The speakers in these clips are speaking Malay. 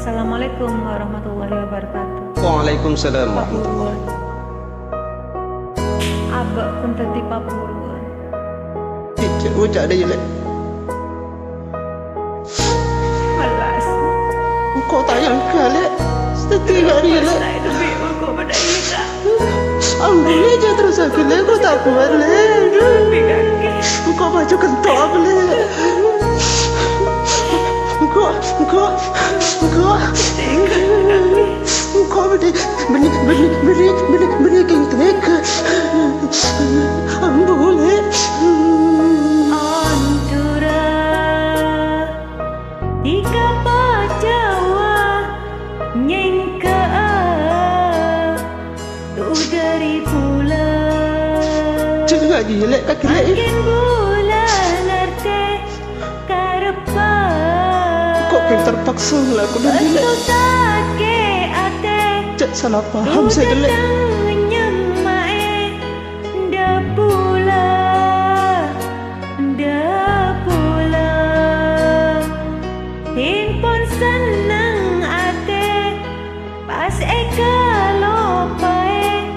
Assalamualaikum warahmatullahi wabarakatuh. Waalaikumsalam warahmatullahi. Abak pun tadi papuruan. Cik ucap dia jelek. Malas. Kau tak nyangka lek. Setiap hari lek. Saya lebih aku pada kita. Ambil aja terus aku lek. Kau tak kuat lek. Lebih kaki. Kau baju kentok aku lek. Kau beri kentek. Ambil lek. Antura Ika Jawa Nyengka Tu dari pula Jangan jelek kaki lek. Makin bulan arte Karepa Kok yang terpaksa lah aku dah jelek. Betul sakit ate Cak salah faham saya jelek. Handphone senang ate pas eka lopai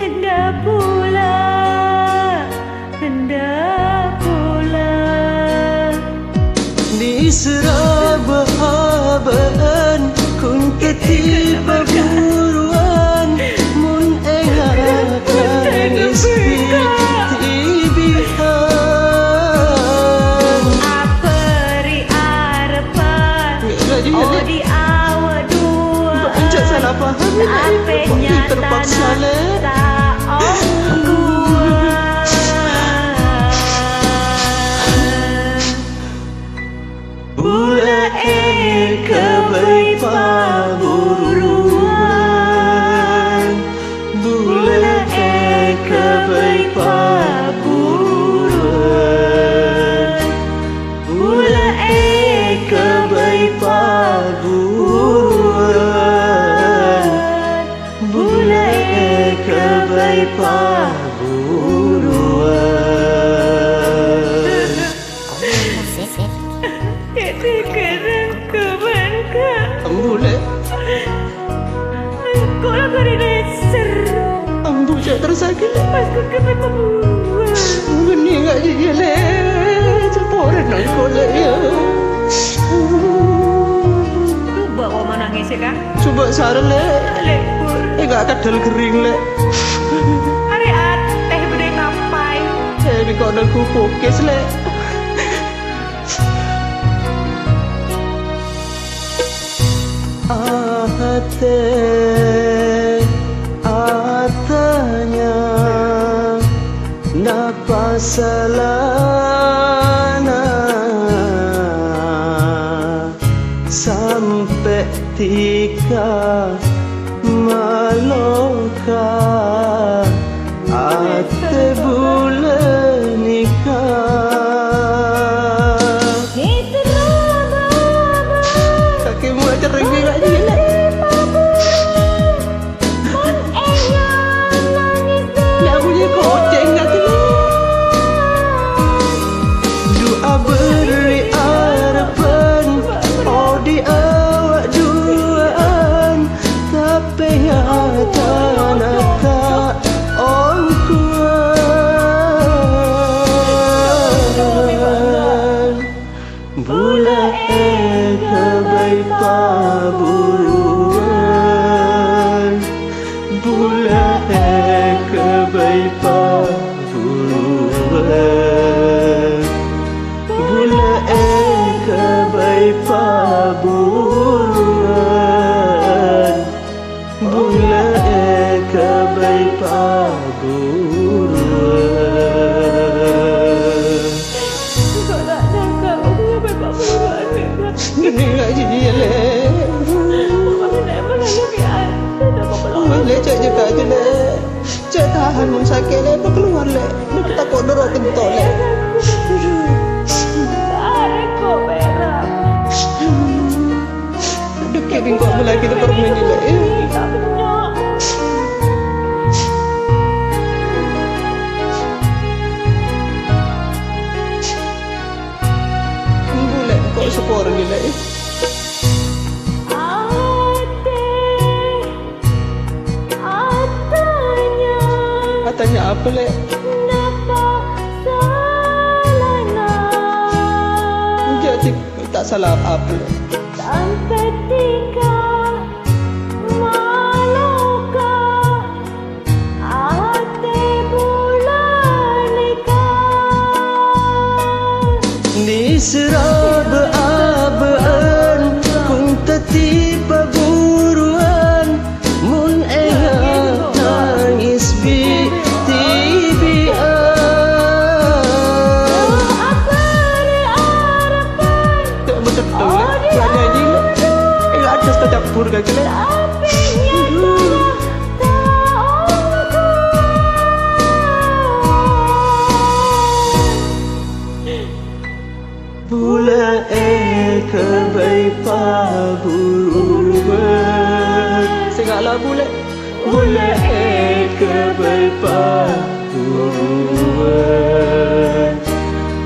hendak pula Di serabahan kun ketiba buruan mun engakan istitibihan aperi arepan oh di awal dua Encik salah faham apenya terpaksa lek. tak Bula kebaik paburuan Bula kebaik paburuan Bula kebaik paburuan Bula kebaik paburuan Jadi keren kebanka Ambil Kau lah kari neser Ambil cak tersakit Pas ku keban pembuat Gini gak jadi lek Ceporan aku lek ya Coba kau menangis ya kak Coba saran lek Lekur gak kadal kering lek Hari teh bede ngapain Ini kau ada kupukis lek Atanya napasalana sampai tika maloka ate bulan nikah kaki mu aja rengi gak jelek nak bunyi koceng gak jelek doa beri harapan oh di awak duaan tapi nyata tak on kuat bula kebaik paburuan bula kebaik paburuan bula kebaik paburuan bula kebaik paburuan Kau tak jangka Kau sampai papuruan gini gak jadi lek Kau nak menangis biar Tak apa peluk boleh cak jaga je lek cak tahan mun sakit lek nak keluar lek nak takut dorok kentok lek Tarik kau merah dekat bingkok mulai kita permain je lek Tak penyok boleh kau sepor je lek Ah apa le? Jadi tak salah apa le? Sampai tika malukah hati bulan ikan Di serab abaan kung tatipa buruan mun enga tangis bitibian tak betul le kelanya gila enggak ada tercampur gak le Bula kebai paburuan Singaklah bula Bula kebai paburuan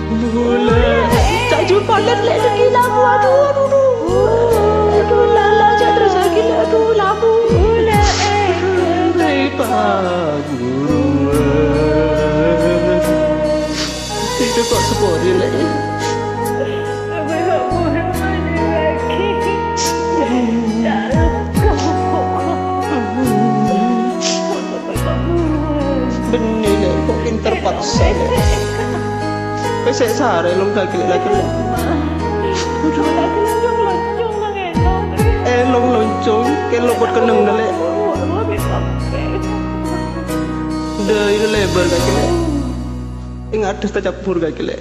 Bula tak jumpa lagi labu aduh lala cak terus lagi aduh labu Bula kebai paburuan Tidak kok sepori lagi Benih le, kok terpaksa le. Pesek sare long kaki le lagi le. Long loncong, ke lobot keneng le. Dah itu lebar kaki le. Ingat ada campur kaki le.